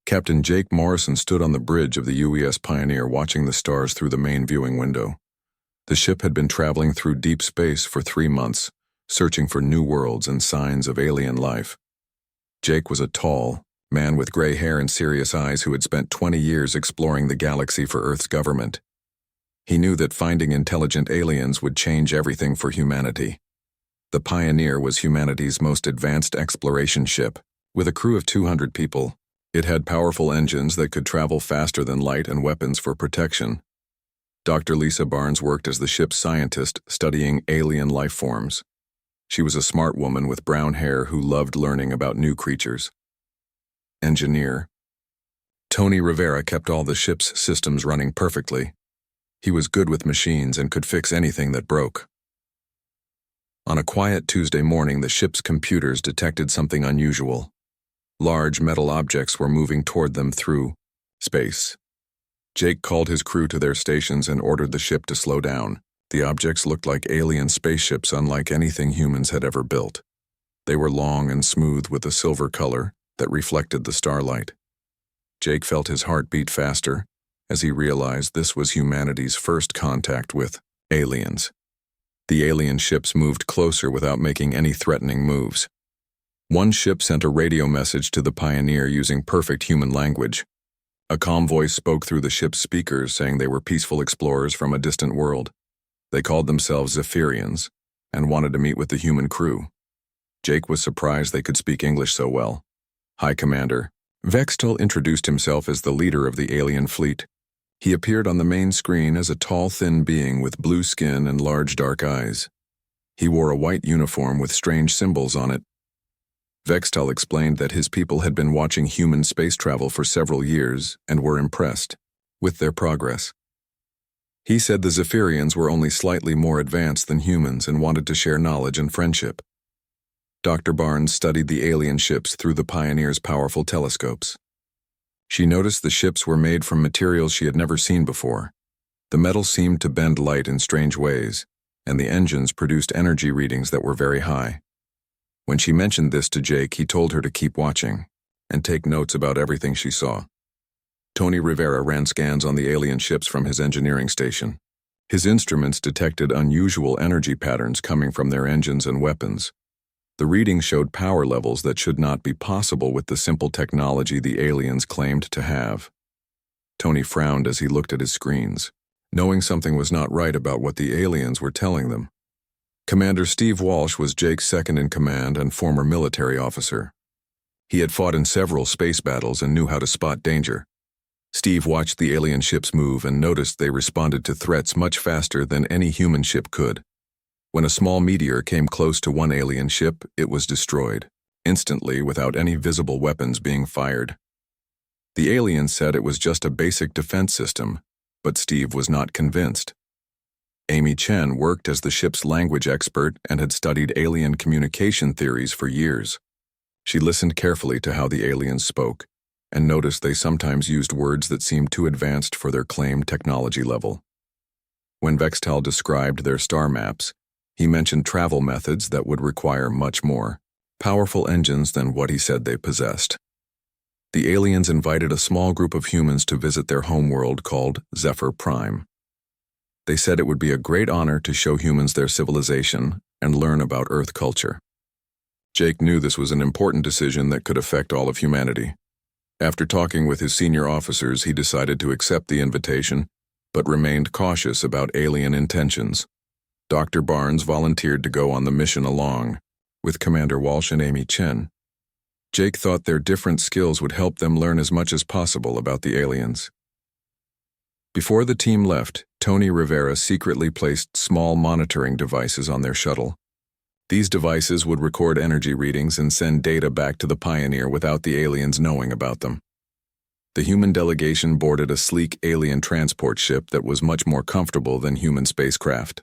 Captain Jake Morrison stood on the bridge of the UES Pioneer watching the stars through the main viewing window. The ship had been traveling through deep space for 3 months, searching for new worlds and signs of alien life. Jake was a tall man with gray hair and serious eyes who had spent 20 years exploring the galaxy for Earth's government. He knew that finding intelligent aliens would change everything for humanity. The Pioneer was humanity's most advanced exploration ship. With a crew of 200 people, it had powerful engines that could travel faster than light and weapons for protection. Dr. Lisa Barnes worked as the ship's scientist studying alien life forms. She was a smart woman with brown hair who loved learning about new creatures. Engineer Tony Rivera kept all the ship's systems running perfectly. He was good with machines and could fix anything that broke. On a quiet Tuesday morning, the ship's computers detected something unusual. Large metal objects were moving toward them through space. Jake called his crew to their stations and ordered the ship to slow down. The objects looked like alien spaceships unlike anything humans had ever built. They were long and smooth with a silver color that reflected the starlight. Jake felt his heart beat faster as he realized this was humanity's first contact with aliens. The alien ships moved closer without making any threatening moves. One ship sent a radio message to the Pioneer using perfect human language. A calm voice spoke through the ship's speakers saying they were peaceful explorers from a distant world. They called themselves Zephyrians and wanted to meet with the human crew. Jake was surprised they could speak English so well. High Commander Vextal introduced himself as the leader of the alien fleet. He appeared on the main screen as a tall, thin being with blue skin and large dark eyes. He wore a white uniform with strange symbols on it. Vextal explained that his people had been watching human space travel for several years and were impressed with their progress. He said the Zephyrians were only slightly more advanced than humans and wanted to share knowledge and friendship. Dr. Barnes studied the alien ships through the Pioneer's powerful telescopes. She noticed the ships were made from materials she had never seen before. The metal seemed to bend light in strange ways, and the engines produced energy readings that were very high. When she mentioned this to Jake, he told her to keep watching and take notes about everything she saw. Tony Rivera ran scans on the alien ships from his engineering station. His instruments detected unusual energy patterns coming from their engines and weapons. The readings showed power levels that should not be possible with the simple technology the aliens claimed to have. Tony frowned as he looked at his screens, knowing something was not right about what the aliens were telling them. Commander Steve Walsh was Jake's second-in-command and former military officer. He had fought in several space battles and knew how to spot danger. Steve watched the alien ships move and noticed they responded to threats much faster than any human ship could. When a small meteor came close to one alien ship, it was destroyed, instantly without any visible weapons being fired. The aliens said it was just a basic defense system, but Steve was not convinced. Amy Chen worked as the ship's language expert and had studied alien communication theories for years. She listened carefully to how the aliens spoke and noticed they sometimes used words that seemed too advanced for their claimed technology level. When Vextal described their star maps, he mentioned travel methods that would require much more powerful engines than what he said they possessed. The aliens invited a small group of humans to visit their homeworld called Zephyr Prime. They said it would be a great honor to show humans their civilization and learn about Earth culture. Jake knew this was an important decision that could affect all of humanity. After talking with his senior officers, he decided to accept the invitation, but remained cautious about alien intentions. Dr. Barnes volunteered to go on the mission along with Commander Walsh and Amy Chen. Jake thought their different skills would help them learn as much as possible about the aliens. Before the team left, Tony Rivera secretly placed small monitoring devices on their shuttle. These devices would record energy readings and send data back to the Pioneer without the aliens knowing about them. The human delegation boarded a sleek alien transport ship that was much more comfortable than human spacecraft.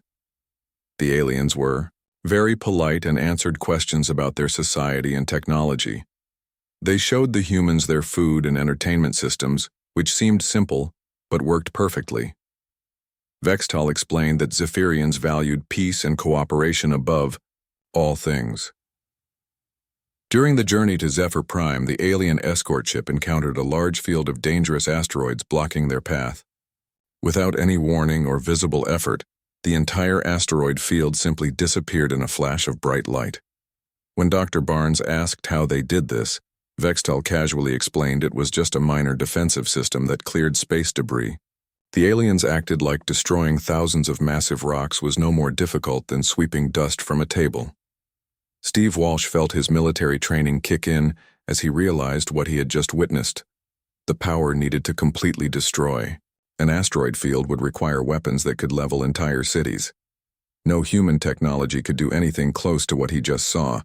The aliens were very polite and answered questions about their society and technology. They showed the humans their food and entertainment systems, which seemed simple but worked perfectly. Vextal explained that Zephyrians valued peace and cooperation above all things. During the journey to Zephyr Prime, the alien escort ship encountered a large field of dangerous asteroids blocking their path. Without any warning or visible effort, the entire asteroid field simply disappeared in a flash of bright light. When Dr. Barnes asked how they did this, Vextel casually explained it was just a minor defensive system that cleared space debris. The aliens acted like destroying thousands of massive rocks was no more difficult than sweeping dust from a table. Steve Walsh felt his military training kick in as he realized what he had just witnessed. The power needed to completely destroy. An asteroid field would require weapons that could level entire cities. No human technology could do anything close to what he just saw,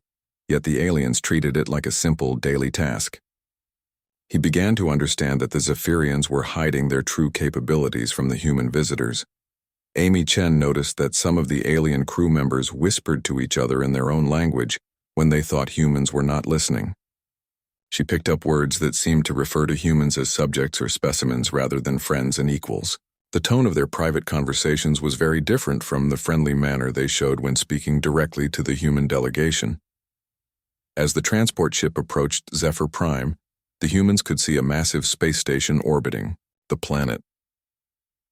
yet the aliens treated it like a simple daily task. He began to understand that the Zephyrians were hiding their true capabilities from the human visitors. Amy Chen noticed that some of the alien crew members whispered to each other in their own language when they thought humans were not listening. She picked up words that seemed to refer to humans as subjects or specimens rather than friends and equals. The tone of their private conversations was very different from the friendly manner they showed when speaking directly to the human delegation. As the transport ship approached Zephyr Prime, the humans could see a massive space station orbiting the planet.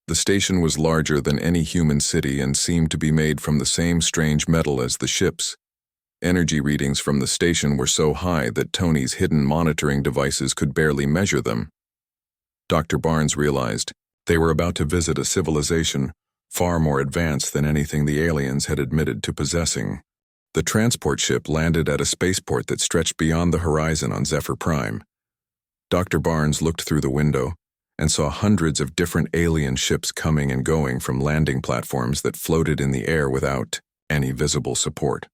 The station was larger than any human city and seemed to be made from the same strange metal as the ships. Energy readings from the station were so high that Tony's hidden monitoring devices could barely measure them. Dr. Barnes realized they were about to visit a civilization far more advanced than anything the aliens had admitted to possessing. The transport ship landed at a spaceport that stretched beyond the horizon on Zephyr Prime. Dr. Barnes looked through the window and saw hundreds of different alien ships coming and going from landing platforms that floated in the air without any visible support.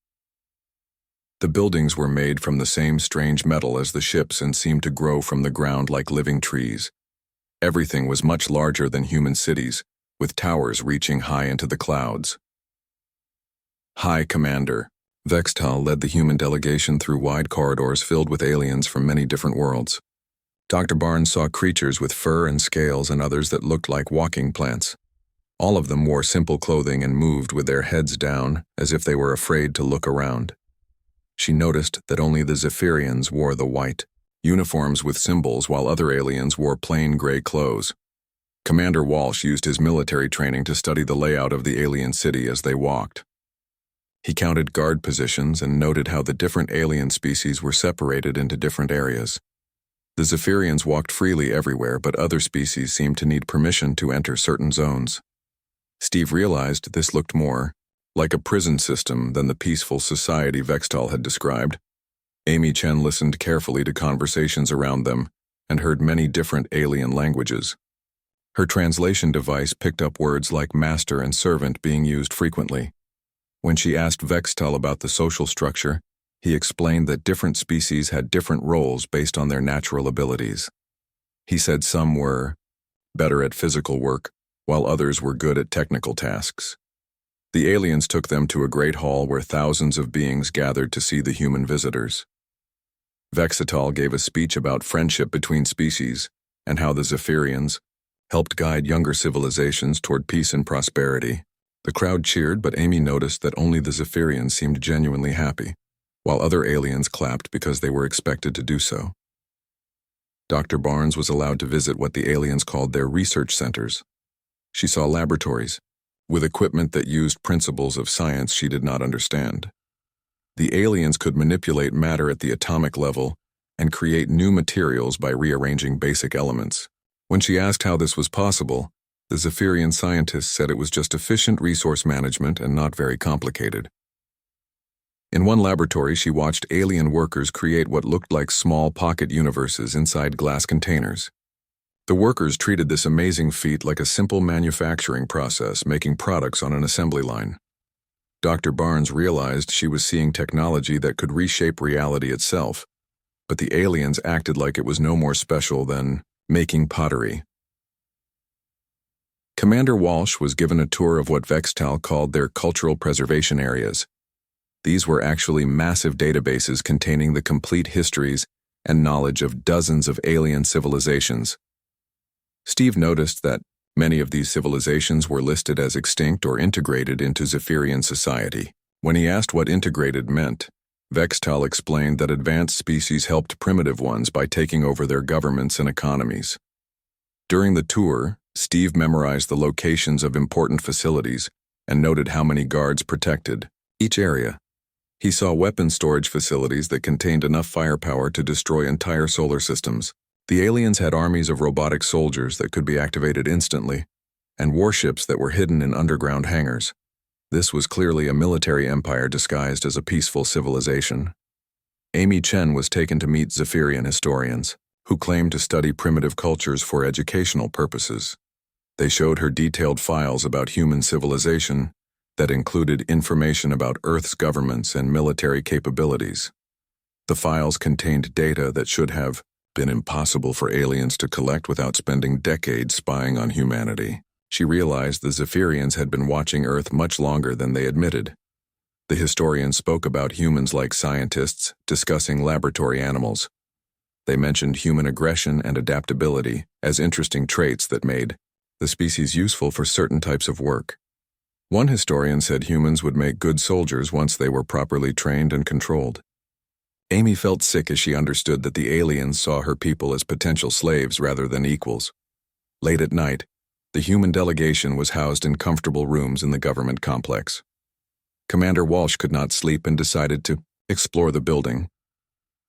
The buildings were made from the same strange metal as the ships and seemed to grow from the ground like living trees. Everything was much larger than human cities, with towers reaching high into the clouds. High Commander. Vextel led the human delegation through wide corridors filled with aliens from many different worlds. Dr. Barnes saw creatures with fur and scales and others that looked like walking plants. All of them wore simple clothing and moved with their heads down, as if they were afraid to look around. She noticed that only the Zephyrians wore the white uniforms with symbols while other aliens wore plain gray clothes. Commander Walsh used his military training to study the layout of the alien city as they walked. He counted guard positions and noted how the different alien species were separated into different areas. The Zephyrians walked freely everywhere, but other species seemed to need permission to enter certain zones. Steve realized this looked more like a prison system than the peaceful society Vextel had described. Amy Chen listened carefully to conversations around them and heard many different alien languages. Her translation device picked up words like master and servant being used frequently. When she asked Vextel about the social structure, he explained that different species had different roles based on their natural abilities. He said some were better at physical work, while others were good at technical tasks. The aliens took them to a great hall where thousands of beings gathered to see the human visitors. Vextel gave a speech about friendship between species and how the Zephyrians helped guide younger civilizations toward peace and prosperity. The crowd cheered, but Amy noticed that only the Zephyrians seemed genuinely happy, while other aliens clapped because they were expected to do so. Dr. Barnes was allowed to visit what the aliens called their research centers. She saw laboratories, with equipment that used principles of science she did not understand. The aliens could manipulate matter at the atomic level and create new materials by rearranging basic elements. When she asked how this was possible, the Zephyrian scientists said it was just efficient resource management and not very complicated. In one laboratory, she watched alien workers create what looked like small pocket universes inside glass containers. The workers treated this amazing feat like a simple manufacturing process, making products on an assembly line. Dr. Barnes realized she was seeing technology that could reshape reality itself, but the aliens acted like it was no more special than making pottery. Commander Walsh was given a tour of what Vextel called their cultural preservation areas. These were actually massive databases containing the complete histories and knowledge of dozens of alien civilizations. Steve noticed that many of these civilizations were listed as extinct or integrated into Zephyrian society. When he asked what integrated meant, Vextal explained that advanced species helped primitive ones by taking over their governments and economies. During the tour, Steve memorized the locations of important facilities and noted how many guards protected each area. He saw weapons storage facilities that contained enough firepower to destroy entire solar systems. The aliens had armies of robotic soldiers that could be activated instantly, and warships that were hidden in underground hangars. This was clearly a military empire disguised as a peaceful civilization. Amy Chen was taken to meet Zephyrian historians, who claimed to study primitive cultures for educational purposes. They showed her detailed files about human civilization that included information about Earth's governments and military capabilities. The files contained data that should have been impossible for aliens to collect without spending decades spying on humanity. She realized the Zephyrians had been watching Earth much longer than they admitted. The historians spoke about humans like scientists discussing laboratory animals. They mentioned human aggression and adaptability as interesting traits that made the species useful for certain types of work. One historian said humans would make good soldiers once they were properly trained and controlled. Amy felt sick as she understood that the aliens saw her people as potential slaves rather than equals. Late at night, the human delegation was housed in comfortable rooms in the government complex. Commander Walsh could not sleep and decided to explore the building.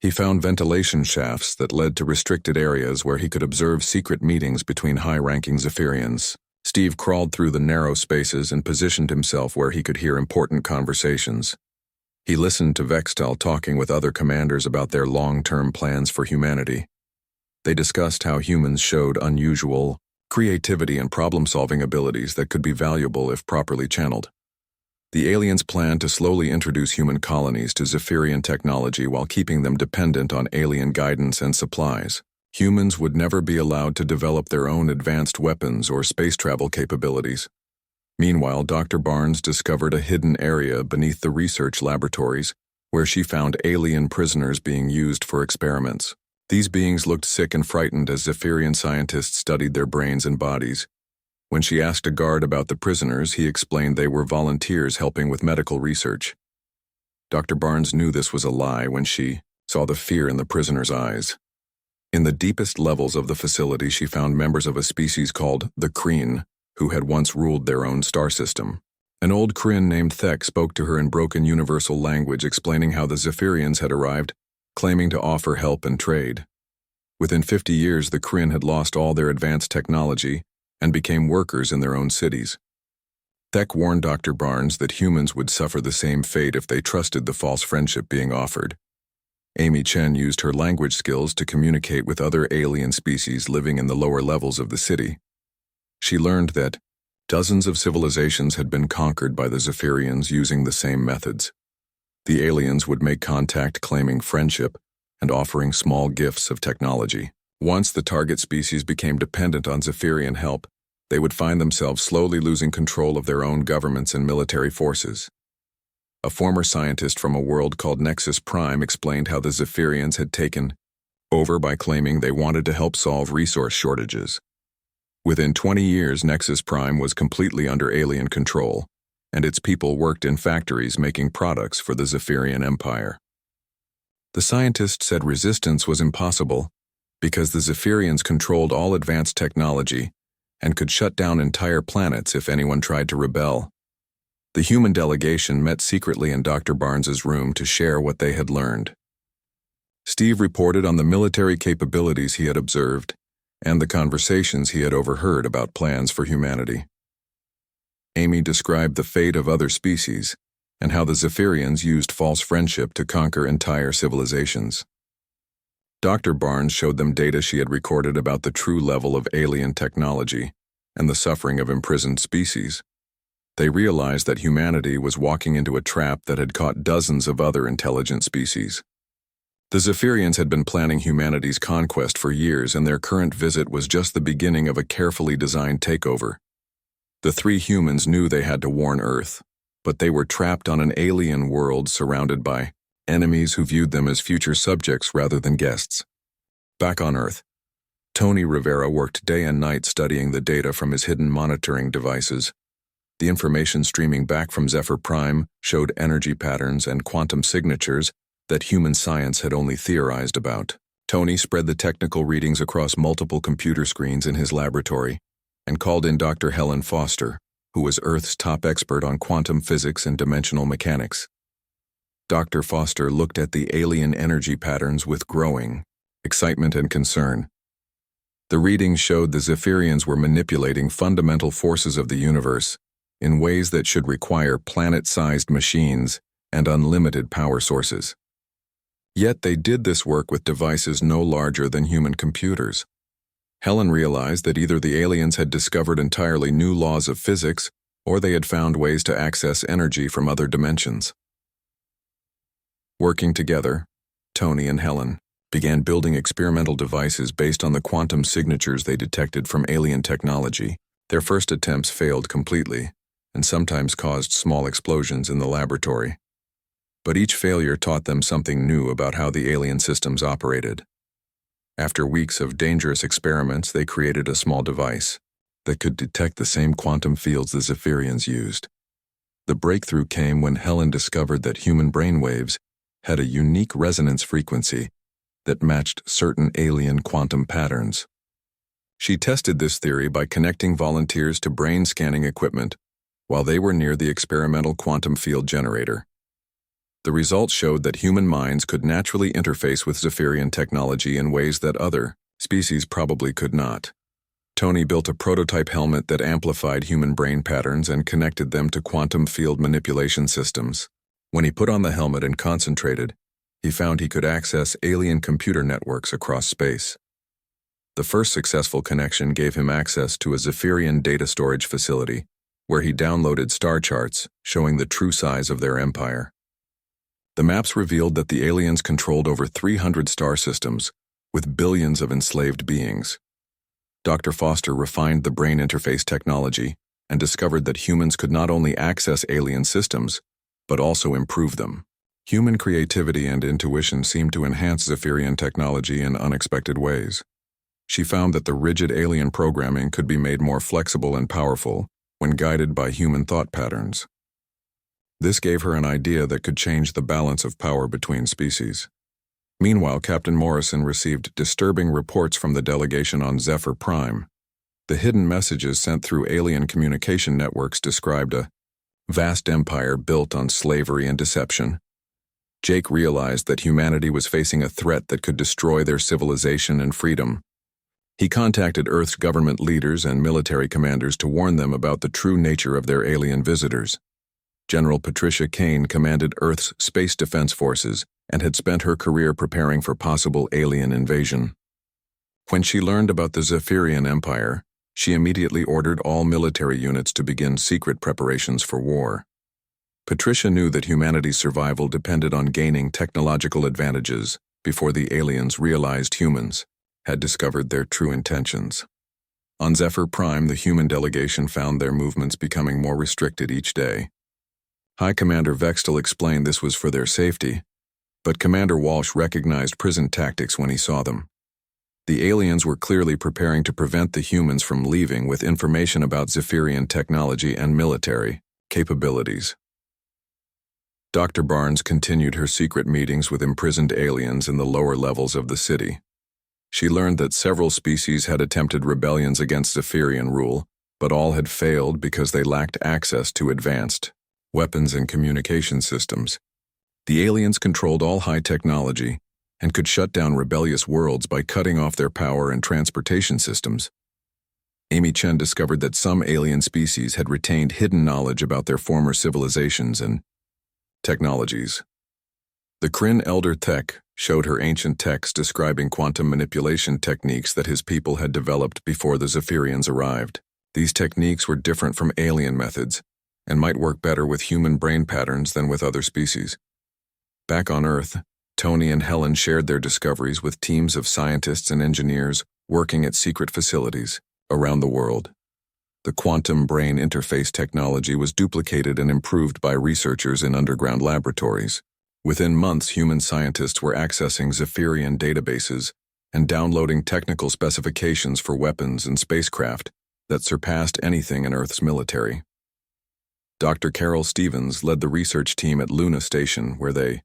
He found ventilation shafts that led to restricted areas where he could observe secret meetings between high-ranking Zephyrians. Steve crawled through the narrow spaces and positioned himself where he could hear important conversations. He listened to Vextal talking with other commanders about their long-term plans for humanity. They discussed how humans showed unusual creativity and problem-solving abilities that could be valuable if properly channeled. The aliens planned to slowly introduce human colonies to Zephyrian technology while keeping them dependent on alien guidance and supplies. Humans would never be allowed to develop their own advanced weapons or space travel capabilities. Meanwhile, Dr. Barnes discovered a hidden area beneath the research laboratories where she found alien prisoners being used for experiments. These beings looked sick and frightened as Zephyrian scientists studied their brains and bodies. When she asked a guard about the prisoners, he explained they were volunteers helping with medical research. Dr. Barnes knew this was a lie when she saw the fear in the prisoners' eyes. In the deepest levels of the facility, she found members of a species called the Kreen, who had once ruled their own star system. An old Kryn named Thek spoke to her in broken universal language, explaining how the Zephyrians had arrived, claiming to offer help and trade. Within 50 years, the Kryn had lost all their advanced technology and became workers in their own cities. Thek warned Dr. Barnes that humans would suffer the same fate if they trusted the false friendship being offered. Amy Chen used her language skills to communicate with other alien species living in the lower levels of the city. She learned that dozens of civilizations had been conquered by the Zephyrians using the same methods. The aliens would make contact claiming friendship and offering small gifts of technology. Once the target species became dependent on Zephyrian help, they would find themselves slowly losing control of their own governments and military forces. A former scientist from a world called Nexus Prime explained how the Zephyrians had taken over by claiming they wanted to help solve resource shortages. Within 20 years, Nexus Prime was completely under alien control, and its people worked in factories making products for the Zephyrian Empire. The scientist said resistance was impossible because the Zephyrians controlled all advanced technology and could shut down entire planets if anyone tried to rebel. The human delegation met secretly in Dr. Barnes's room to share what they had learned. Steve reported on the military capabilities he had observed and the conversations he had overheard about plans for humanity. Amy described the fate of other species and how the Zephyrians used false friendship to conquer entire civilizations. Dr. Barnes showed them data she had recorded about the true level of alien technology and the suffering of imprisoned species. They realized that humanity was walking into a trap that had caught dozens of other intelligent species. The Zephyrians had been planning humanity's conquest for years, and their current visit was just the beginning of a carefully designed takeover. The three humans knew they had to warn Earth, but they were trapped on an alien world surrounded by enemies who viewed them as future subjects rather than guests. Back on Earth, Tony Rivera worked day and night studying the data from his hidden monitoring devices. The information streaming back from Zephyr Prime showed energy patterns and quantum signatures that human science had only theorized about. Tony spread the technical readings across multiple computer screens in his laboratory and called in Dr. Helen Foster, who was Earth's top expert on quantum physics and dimensional mechanics. Dr. Foster looked at the alien energy patterns with growing excitement and concern. The readings showed the Zephyrians were manipulating fundamental forces of the universe in ways that should require planet-sized machines and unlimited power sources. Yet they did this work with devices no larger than human computers. Helen realized that either the aliens had discovered entirely new laws of physics, or they had found ways to access energy from other dimensions. Working together, Tony and Helen began building experimental devices based on the quantum signatures they detected from alien technology. Their first attempts failed completely, and sometimes caused small explosions in the laboratory. But each failure taught them something new about how the alien systems operated. After weeks of dangerous experiments, they created a small device that could detect the same quantum fields the Zephyrians used. The breakthrough came when Helen discovered that human brainwaves had a unique resonance frequency that matched certain alien quantum patterns. She tested this theory by connecting volunteers to brain scanning equipment while they were near the experimental quantum field generator. The results showed that human minds could naturally interface with Zephyrian technology in ways that other species probably could not. Tony built a prototype helmet that amplified human brain patterns and connected them to quantum field manipulation systems. When he put on the helmet and concentrated, he found he could access alien computer networks across space. The first successful connection gave him access to a Zephyrian data storage facility, where he downloaded star charts showing the true size of their empire. The maps revealed that the aliens controlled over 300 star systems, with billions of enslaved beings. Dr. Foster refined the brain interface technology and discovered that humans could not only access alien systems, but also improve them. Human creativity and intuition seemed to enhance Zephyrian technology in unexpected ways. She found that the rigid alien programming could be made more flexible and powerful when guided by human thought patterns. This gave her an idea that could change the balance of power between species. Meanwhile, Captain Morrison received disturbing reports from the delegation on Zephyr Prime. The hidden messages sent through alien communication networks described a vast empire built on slavery and deception. Jake realized that humanity was facing a threat that could destroy their civilization and freedom. He contacted Earth's government leaders and military commanders to warn them about the true nature of their alien visitors. General Patricia Kane commanded Earth's Space Defense Forces and had spent her career preparing for possible alien invasion. When she learned about the Zephyrian Empire, she immediately ordered all military units to begin secret preparations for war. Patricia knew that humanity's survival depended on gaining technological advantages before the aliens realized humans had discovered their true intentions. On Zephyr Prime, the human delegation found their movements becoming more restricted each day. High Commander Vextel explained this was for their safety, but Commander Walsh recognized prison tactics when he saw them. The aliens were clearly preparing to prevent the humans from leaving with information about Zephyrian technology and military capabilities. Dr. Barnes continued her secret meetings with imprisoned aliens in the lower levels of the city. She learned that several species had attempted rebellions against Zephyrian rule, but all had failed because they lacked access to advanced weapons and communication systems. The aliens controlled all high technology and could shut down rebellious worlds by cutting off their power and transportation systems. Amy Chen discovered that some alien species had retained hidden knowledge about their former civilizations and technologies. The Kryn Elder Tech showed her ancient texts describing quantum manipulation techniques that his people had developed before the Zephyrians arrived. These techniques were different from alien methods and might work better with human brain patterns than with other species. Back on Earth, Tony and Helen shared their discoveries with teams of scientists and engineers working at secret facilities around the world. The quantum brain interface technology was duplicated and improved by researchers in underground laboratories. Within months, human scientists were accessing Zephyrian databases and downloading technical specifications for weapons and spacecraft that surpassed anything in Earth's military. Dr. Carol Stevens led the research team at Luna Station, where they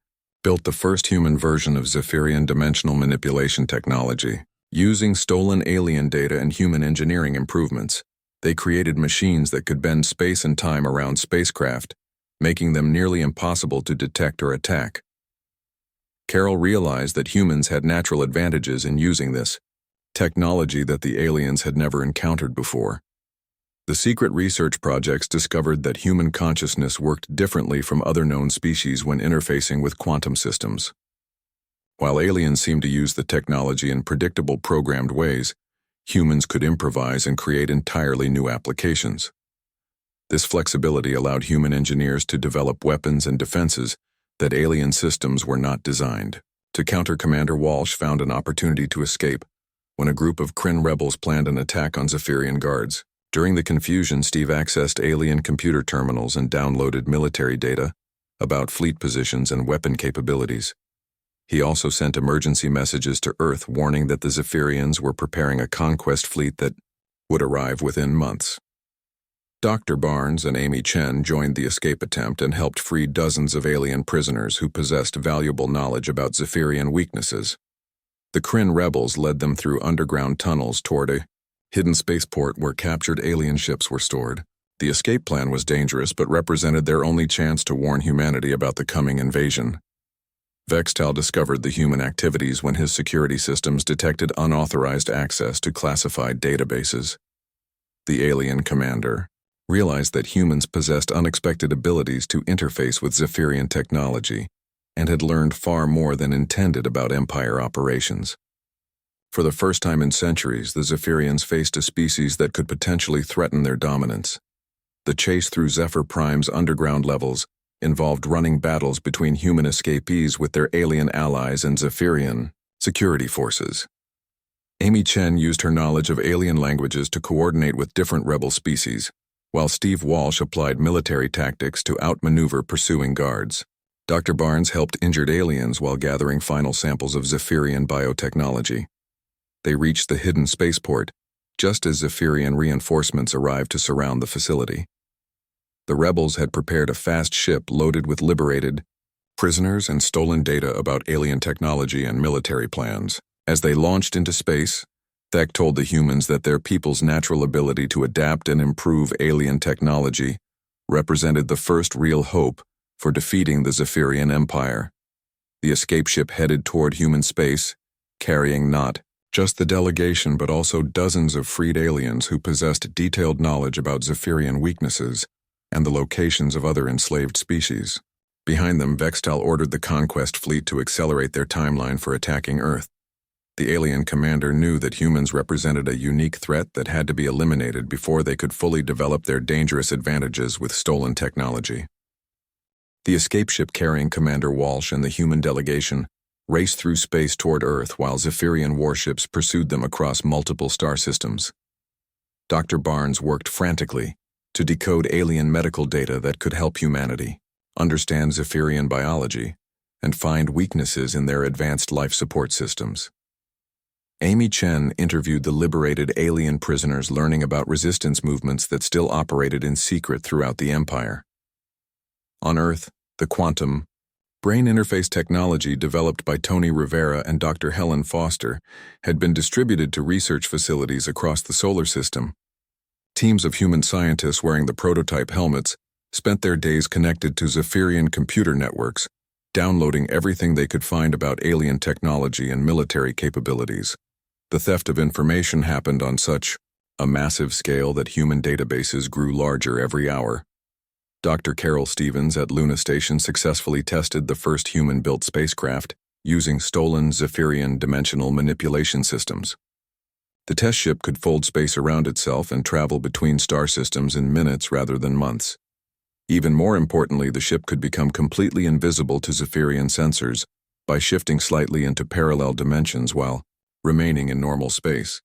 built the first human version of Zephyrian dimensional manipulation technology. Using stolen alien data and human engineering improvements, they created machines that could bend space and time around spacecraft, making them nearly impossible to detect or attack. Carol realized that humans had natural advantages in using this technology that the aliens had never encountered before. The secret research projects discovered that human consciousness worked differently from other known species when interfacing with quantum systems. While aliens seemed to use the technology in predictable programmed ways, humans could improvise and create entirely new applications. This flexibility allowed human engineers to develop weapons and defenses that alien systems were not designed. To counter, Commander Walsh found an opportunity to escape when a group of Kryn rebels planned an attack on Zephyrian guards. During the confusion, Steve accessed alien computer terminals and downloaded military data about fleet positions and weapon capabilities. He also sent emergency messages to Earth warning that the Zephyrians were preparing a conquest fleet that would arrive within months. Dr. Barnes and Amy Chen joined the escape attempt and helped free dozens of alien prisoners who possessed valuable knowledge about Zephyrian weaknesses. The Kryn rebels led them through underground tunnels toward a hidden spaceport where captured alien ships were stored. The escape plan was dangerous but represented their only chance to warn humanity about the coming invasion. Vextal discovered the human activities when his security systems detected unauthorized access to classified databases. The alien commander realized that humans possessed unexpected abilities to interface with Zephyrian technology and had learned far more than intended about Empire operations. For the first time in centuries, the Zephyrians faced a species that could potentially threaten their dominance. The chase through Zephyr Prime's underground levels involved running battles between human escapees with their alien allies and Zephyrian security forces. Amy Chen used her knowledge of alien languages to coordinate with different rebel species, while Steve Walsh applied military tactics to outmaneuver pursuing guards. Dr. Barnes helped injured aliens while gathering final samples of Zephyrian biotechnology. They reached the hidden spaceport just as Zephyrian reinforcements arrived to surround the facility. The rebels had prepared a fast ship loaded with liberated prisoners and stolen data about alien technology and military plans. As they launched into space, Thek told the humans that their people's natural ability to adapt and improve alien technology represented the first real hope for defeating the Zephyrian Empire. The escape ship headed toward human space, carrying not just the delegation but also dozens of freed aliens who possessed detailed knowledge about Zephyrian weaknesses and the locations of other enslaved species. Behind them, Vextal ordered the conquest fleet to accelerate their timeline for attacking Earth. The alien commander knew that humans represented a unique threat that had to be eliminated before they could fully develop their dangerous advantages with stolen technology. The escape ship carrying Commander Walsh and the human delegation raced through space toward Earth while Zephyrian warships pursued them across multiple star systems. Dr. Barnes worked frantically to decode alien medical data that could help humanity understand Zephyrian biology and find weaknesses in their advanced life support systems. Amy Chen interviewed the liberated alien prisoners, learning about resistance movements that still operated in secret throughout the Empire. On Earth, the quantum brain interface technology developed by Tony Rivera and Dr. Helen Foster had been distributed to research facilities across the solar system. Teams of human scientists wearing the prototype helmets spent their days connected to Zephyrian computer networks, downloading everything they could find about alien technology and military capabilities. The theft of information happened on such a massive scale that human databases grew larger every hour. Dr. Carol Stevens at Luna Station successfully tested the first human-built spacecraft using stolen Zephyrian dimensional manipulation systems. The test ship could fold space around itself and travel between star systems in minutes rather than months. Even more importantly, the ship could become completely invisible to Zephyrian sensors by shifting slightly into parallel dimensions while remaining in normal space.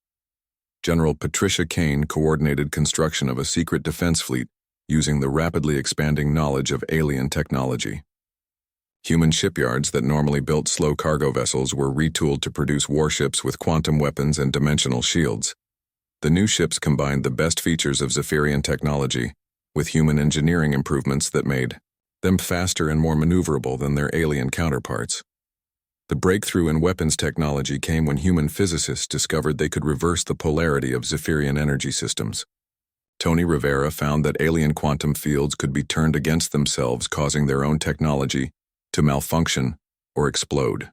General Patricia Kane coordinated construction of a secret defense fleet using the rapidly expanding knowledge of alien technology. Human shipyards that normally built slow cargo vessels were retooled to produce warships with quantum weapons and dimensional shields. The new ships combined the best features of Zephyrian technology with human engineering improvements that made them faster and more maneuverable than their alien counterparts. The breakthrough in weapons technology came when human physicists discovered they could reverse the polarity of Zephyrian energy systems. Tony Rivera found that alien quantum fields could be turned against themselves, causing their own technology to malfunction or explode.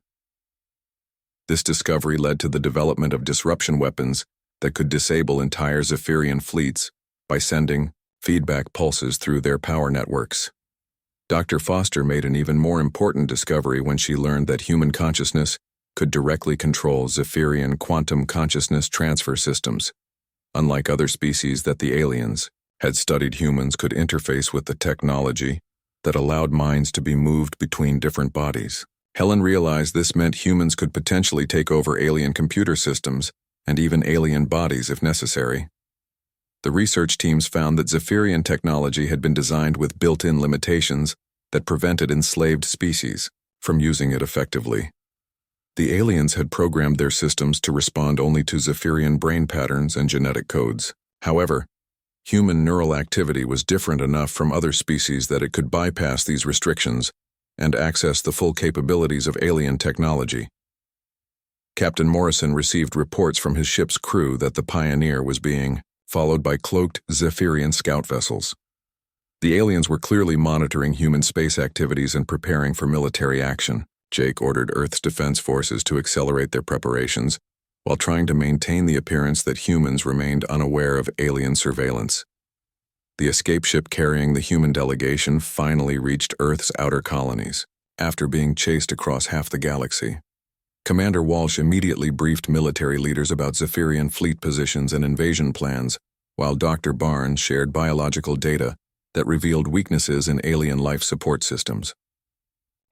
This discovery led to the development of disruption weapons that could disable entire Zephyrian fleets by sending feedback pulses through their power networks. Dr. Foster made an even more important discovery when she learned that human consciousness could directly control Zephyrian quantum consciousness transfer systems. Unlike other species that the aliens had studied, humans could interface with the technology that allowed minds to be moved between different bodies. Helen realized this meant humans could potentially take over alien computer systems and even alien bodies if necessary. The research teams found that Zephyrian technology had been designed with built-in limitations that prevented enslaved species from using it effectively. The aliens had programmed their systems to respond only to Zephyrian brain patterns and genetic codes. However, human neural activity was different enough from other species that it could bypass these restrictions and access the full capabilities of alien technology. Captain Morrison received reports from his ship's crew that the Pioneer was being followed by cloaked Zephyrian scout vessels. The aliens were clearly monitoring human space activities and preparing for military action. Jake ordered Earth's defense forces to accelerate their preparations while trying to maintain the appearance that humans remained unaware of alien surveillance. The escape ship carrying the human delegation finally reached Earth's outer colonies, after being chased across half the galaxy. Commander Walsh immediately briefed military leaders about Zephyrian fleet positions and invasion plans, while Dr. Barnes shared biological data that revealed weaknesses in alien life support systems.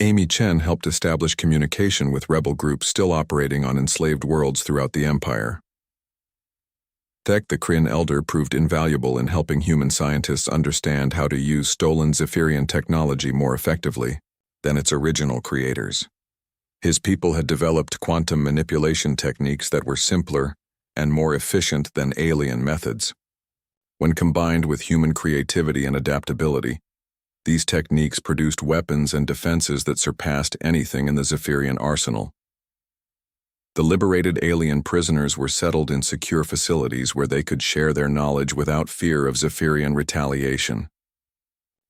Amy Chen helped establish communication with rebel groups still operating on enslaved worlds throughout the Empire. Thek the Kryn Elder proved invaluable in helping human scientists understand how to use stolen Zephyrian technology more effectively than its original creators. His people had developed quantum manipulation techniques that were simpler and more efficient than alien methods. When combined with human creativity and adaptability, these techniques produced weapons and defenses that surpassed anything in the Zephyrian arsenal. The liberated alien prisoners were settled in secure facilities where they could share their knowledge without fear of Zephyrian retaliation.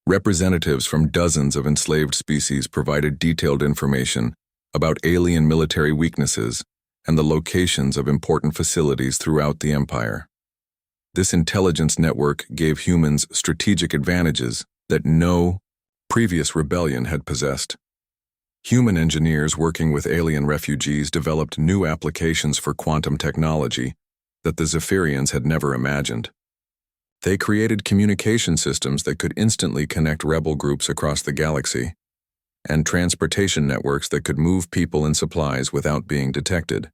Representatives from dozens of enslaved species provided detailed information about alien military weaknesses and the locations of important facilities throughout the Empire. This intelligence network gave humans strategic advantages that no previous rebellion had possessed. Human engineers working with alien refugees developed new applications for quantum technology that the Zephyrians had never imagined. They created communication systems that could instantly connect rebel groups across the galaxy, and transportation networks that could move people and supplies without being detected.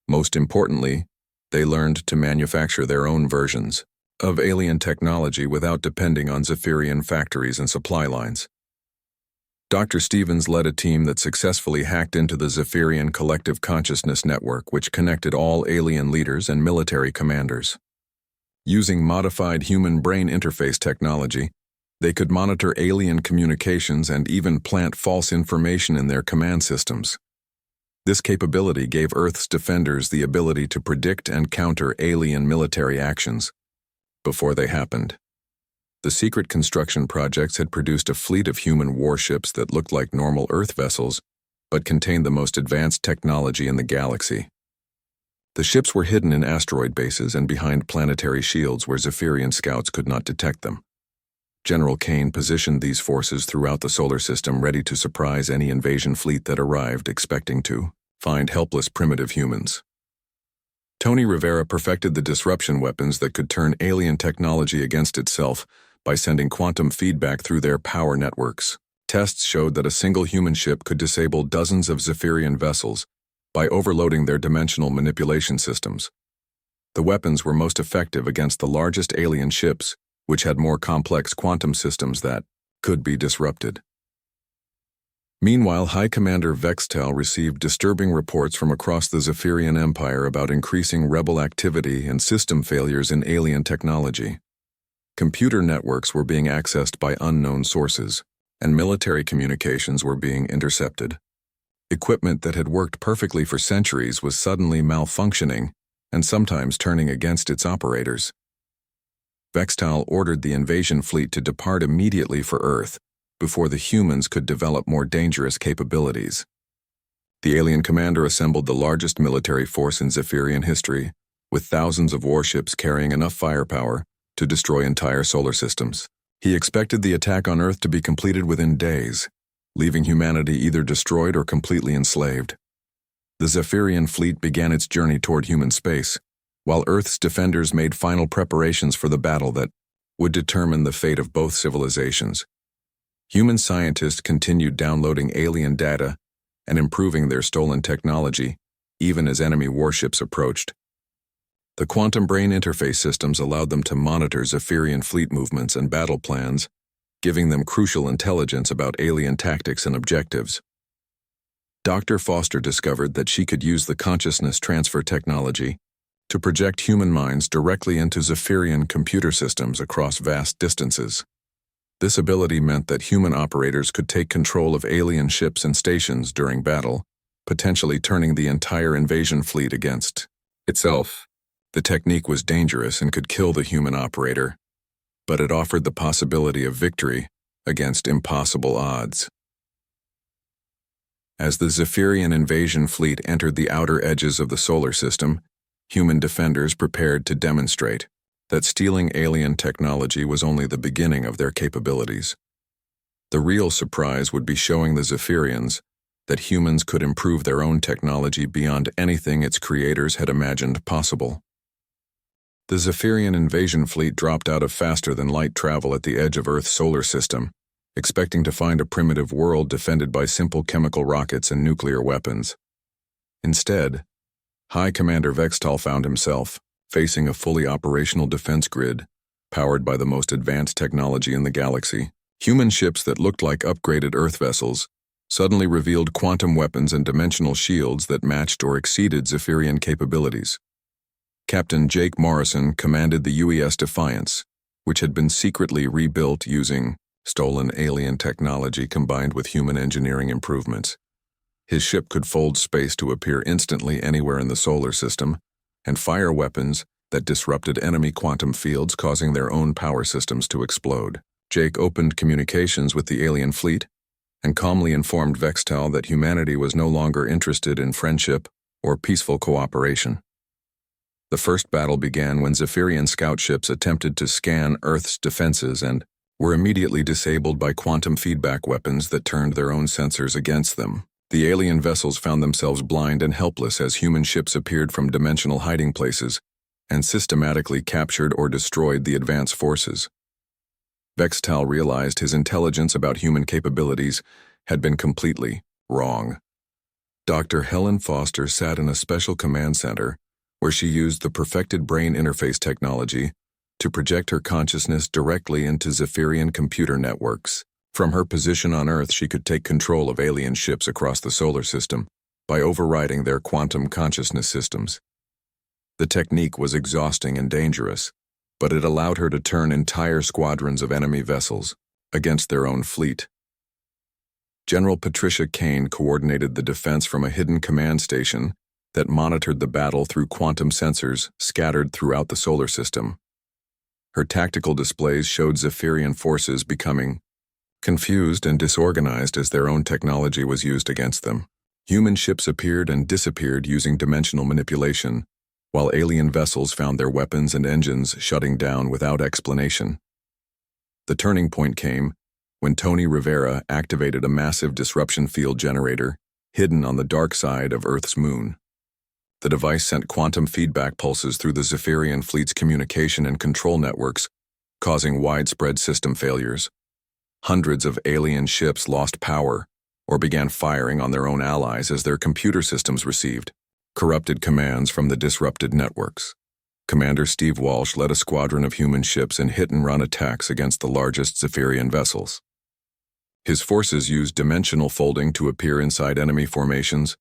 Most importantly, they learned to manufacture their own versions of alien technology without depending on Zephyrian factories and supply lines. Dr. Stevens led a team that successfully hacked into the Zephyrian Collective Consciousness Network, which connected all alien leaders and military commanders. Using modified human brain interface technology, they could monitor alien communications and even plant false information in their command systems. This capability gave Earth's defenders the ability to predict and counter alien military actions before they happened. The secret construction projects had produced a fleet of human warships that looked like normal Earth vessels, but contained the most advanced technology in the galaxy. The ships were hidden in asteroid bases and behind planetary shields where Zephyrian scouts could not detect them. General Kane positioned these forces throughout the solar system, ready to surprise any invasion fleet that arrived, expecting to find helpless primitive humans. Tony Rivera perfected the disruption weapons that could turn alien technology against itself by sending quantum feedback through their power networks. Tests showed that a single human ship could disable dozens of Zephyrian vessels by overloading their dimensional manipulation systems. The weapons were most effective against the largest alien ships, which had more complex quantum systems that could be disrupted. Meanwhile, High Commander Vextel received disturbing reports from across the Zephyrian Empire about increasing rebel activity and system failures in alien technology. Computer networks were being accessed by unknown sources, and military communications were being intercepted. Equipment that had worked perfectly for centuries was suddenly malfunctioning and sometimes turning against its operators. Vextal ordered the invasion fleet to depart immediately for Earth before the humans could develop more dangerous capabilities. The alien commander assembled the largest military force in Zephyrian history, with thousands of warships carrying enough firepower to destroy entire solar systems. He expected the attack on Earth to be completed within days, leaving humanity either destroyed or completely enslaved. The Zephyrian fleet began its journey toward human space, while Earth's defenders made final preparations for the battle that would determine the fate of both civilizations. Human scientists continued downloading alien data and improving their stolen technology, even as enemy warships approached. The quantum brain interface systems allowed them to monitor Zephyrian fleet movements and battle plans, giving them crucial intelligence about alien tactics and objectives. Dr. Foster discovered that she could use the consciousness transfer technology to project human minds directly into Zephyrian computer systems across vast distances. This ability meant that human operators could take control of alien ships and stations during battle, potentially turning the entire invasion fleet against itself. The technique was dangerous and could kill the human operator, but it offered the possibility of victory against impossible odds. As the Zephyrian invasion fleet entered the outer edges of the solar system, human defenders prepared to demonstrate that stealing alien technology was only the beginning of their capabilities. The real surprise would be showing the Zephyrians that humans could improve their own technology beyond anything its creators had imagined possible. The Zephyrian invasion fleet dropped out of faster-than-light travel at the edge of Earth's solar system, expecting to find a primitive world defended by simple chemical rockets and nuclear weapons. Instead, High Commander Vextal found himself facing a fully operational defense grid, powered by the most advanced technology in the galaxy. Human ships that looked like upgraded Earth vessels suddenly revealed quantum weapons and dimensional shields that matched or exceeded Zephyrian capabilities. Captain Jake Morrison commanded the UES Defiance, which had been secretly rebuilt using stolen alien technology combined with human engineering improvements. His ship could fold space to appear instantly anywhere in the solar system, and fire weapons that disrupted enemy quantum fields, causing their own power systems to explode. Jake opened communications with the alien fleet and calmly informed Vextal that humanity was no longer interested in friendship or peaceful cooperation. The first battle began when Zephyrian scout ships attempted to scan Earth's defenses and were immediately disabled by quantum feedback weapons that turned their own sensors against them. The alien vessels found themselves blind and helpless as human ships appeared from dimensional hiding places and systematically captured or destroyed the advance forces. Vextal realized his intelligence about human capabilities had been completely wrong. Dr. Helen Foster sat in a special command center where she used the perfected brain interface technology to project her consciousness directly into Zephyrian computer networks. From her position on Earth, she could take control of alien ships across the solar system by overriding their quantum consciousness systems. The technique was exhausting and dangerous, but it allowed her to turn entire squadrons of enemy vessels against their own fleet. General Patricia Kane coordinated the defense from a hidden command station that monitored the battle through quantum sensors scattered throughout the solar system. Her tactical displays showed Zephyrian forces becoming confused and disorganized as their own technology was used against them. Human ships appeared and disappeared using dimensional manipulation, while alien vessels found their weapons and engines shutting down without explanation. The turning point came when Tony Rivera activated a massive disruption field generator hidden on the dark side of Earth's moon. The device sent quantum feedback pulses through the Zephyrian fleet's communication and control networks, causing widespread system failures. Hundreds of alien ships lost power or began firing on their own allies as their computer systems received corrupted commands from the disrupted networks. Commander Steve Walsh led a squadron of human ships in hit-and-run attacks against the largest Zephyrian vessels. His forces used dimensional folding to appear inside enemy formations,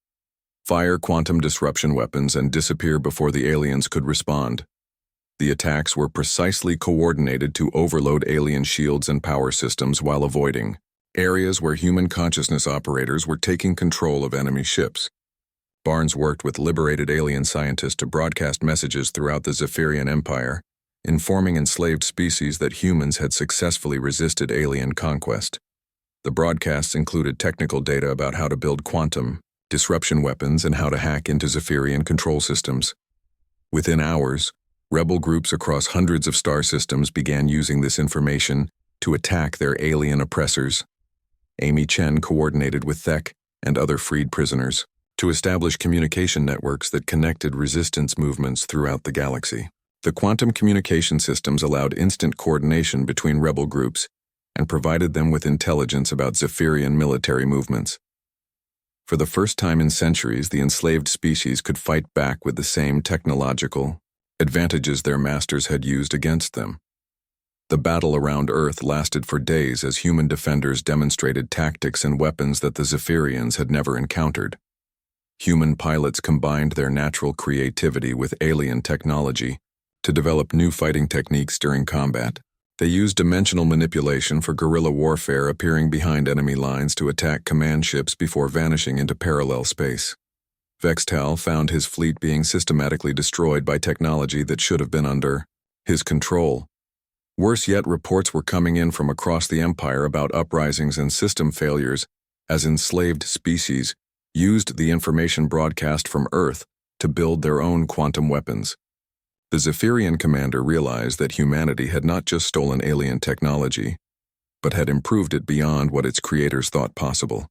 fire quantum disruption weapons, and disappear before the aliens could respond. The attacks were precisely coordinated to overload alien shields and power systems while avoiding areas where human consciousness operators were taking control of enemy ships. Barnes worked with liberated alien scientists to broadcast messages throughout the Zephyrian Empire, informing enslaved species that humans had successfully resisted alien conquest. The broadcasts included technical data about how to build quantum disruption weapons and how to hack into Zephyrian control systems. Within hours, rebel groups across hundreds of star systems began using this information to attack their alien oppressors. Amy Chen coordinated with Thek and other freed prisoners to establish communication networks that connected resistance movements throughout the galaxy. The quantum communication systems allowed instant coordination between rebel groups and provided them with intelligence about Zephyrian military movements. For the first time in centuries, the enslaved species could fight back with the same technological advantages their masters had used against them. The battle around Earth lasted for days as human defenders demonstrated tactics and weapons that the Zephyrians had never encountered. Human pilots combined their natural creativity with alien technology to develop new fighting techniques during combat. They used dimensional manipulation for guerrilla warfare, appearing behind enemy lines to attack command ships before vanishing into parallel space. Vextal found his fleet being systematically destroyed by technology that should have been under his control. Worse yet, reports were coming in from across the Empire about uprisings and system failures as enslaved species used the information broadcast from Earth to build their own quantum weapons. The Zephyrian commander realized that humanity had not just stolen alien technology, but had improved it beyond what its creators thought possible.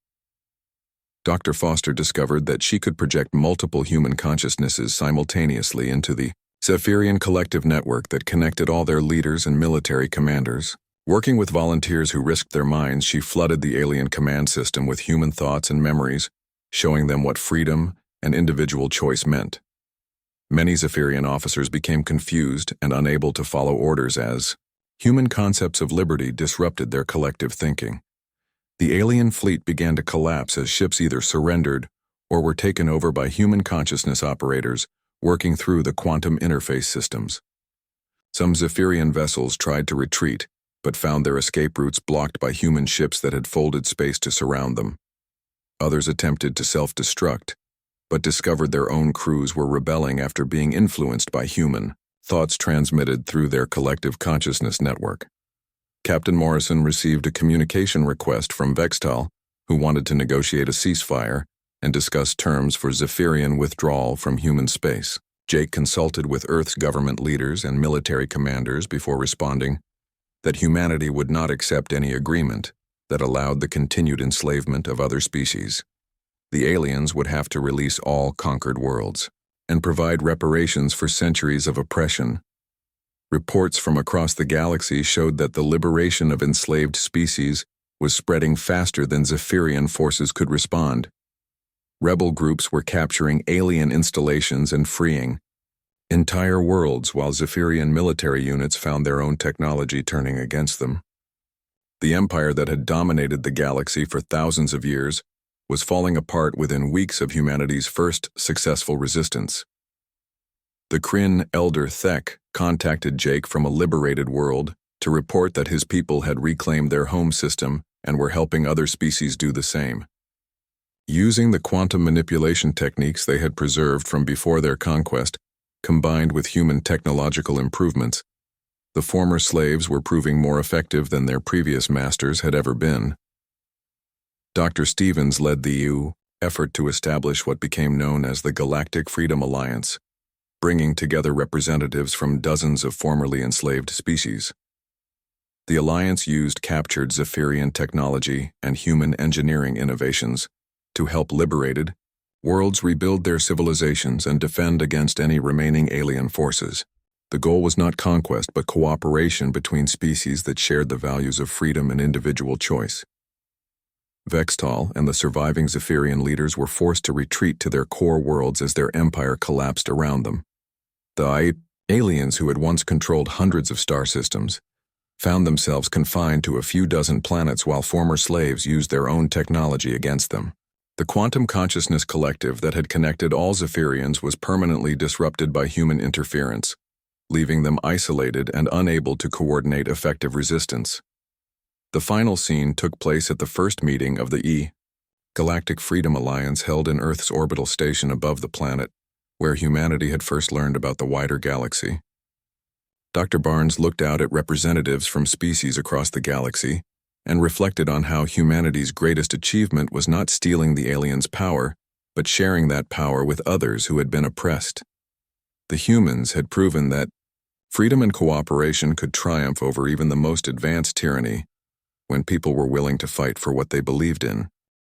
Dr. Foster discovered that she could project multiple human consciousnesses simultaneously into the Zephyrian collective network that connected all their leaders and military commanders. Working with volunteers who risked their minds, she flooded the alien command system with human thoughts and memories, showing them what freedom and individual choice meant. Many Zephyrian officers became confused and unable to follow orders as human concepts of liberty disrupted their collective thinking. The alien fleet began to collapse as ships either surrendered or were taken over by human consciousness operators working through the quantum interface systems. Some Zephyrian vessels tried to retreat, but found their escape routes blocked by human ships that had folded space to surround them. Others attempted to self-destruct, but discovered their own crews were rebelling after being influenced by human thoughts transmitted through their collective consciousness network. Captain Morrison received a communication request from Vextal, who wanted to negotiate a ceasefire and discuss terms for Zephyrian withdrawal from human space. Jake consulted with Earth's government leaders and military commanders before responding that humanity would not accept any agreement that allowed the continued enslavement of other species. The aliens would have to release all conquered worlds and provide reparations for centuries of oppression. Reports from across the galaxy showed that the liberation of enslaved species was spreading faster than Zephyrian forces could respond. Rebel groups were capturing alien installations and freeing entire worlds, while Zephyrian military units found their own technology turning against them. The empire that had dominated the galaxy for thousands of years was falling apart within weeks of humanity's first successful resistance. The Kryn elder Thek contacted Jake from a liberated world to report that his people had reclaimed their home system and were helping other species do the same. Using the quantum manipulation techniques they had preserved from before their conquest, combined with human technological improvements, the former slaves were proving more effective than their previous masters had ever been. Dr. Stevens led the effort to establish what became known as the Galactic Freedom Alliance, bringing together representatives from dozens of formerly enslaved species. The alliance used captured Zephyrian technology and human engineering innovations to help liberated worlds rebuild their civilizations and defend against any remaining alien forces. The goal was not conquest, but cooperation between species that shared the values of freedom and individual choice. Vextal and the surviving Zephyrian leaders were forced to retreat to their core worlds as their empire collapsed around them. The aliens, who had once controlled hundreds of star systems, found themselves confined to a few dozen planets while former slaves used their own technology against them. The quantum consciousness collective that had connected all Zephyrians was permanently disrupted by human interference, leaving them isolated and unable to coordinate effective resistance. The final scene took place at the first meeting of the Galactic Freedom Alliance held in Earth's orbital station above the planet, where humanity had first learned about the wider galaxy. Dr. Barnes looked out at representatives from species across the galaxy and reflected on how humanity's greatest achievement was not stealing the aliens' power, but sharing that power with others who had been oppressed. The humans had proven that freedom and cooperation could triumph over even the most advanced tyranny when people were willing to fight for what they believed in.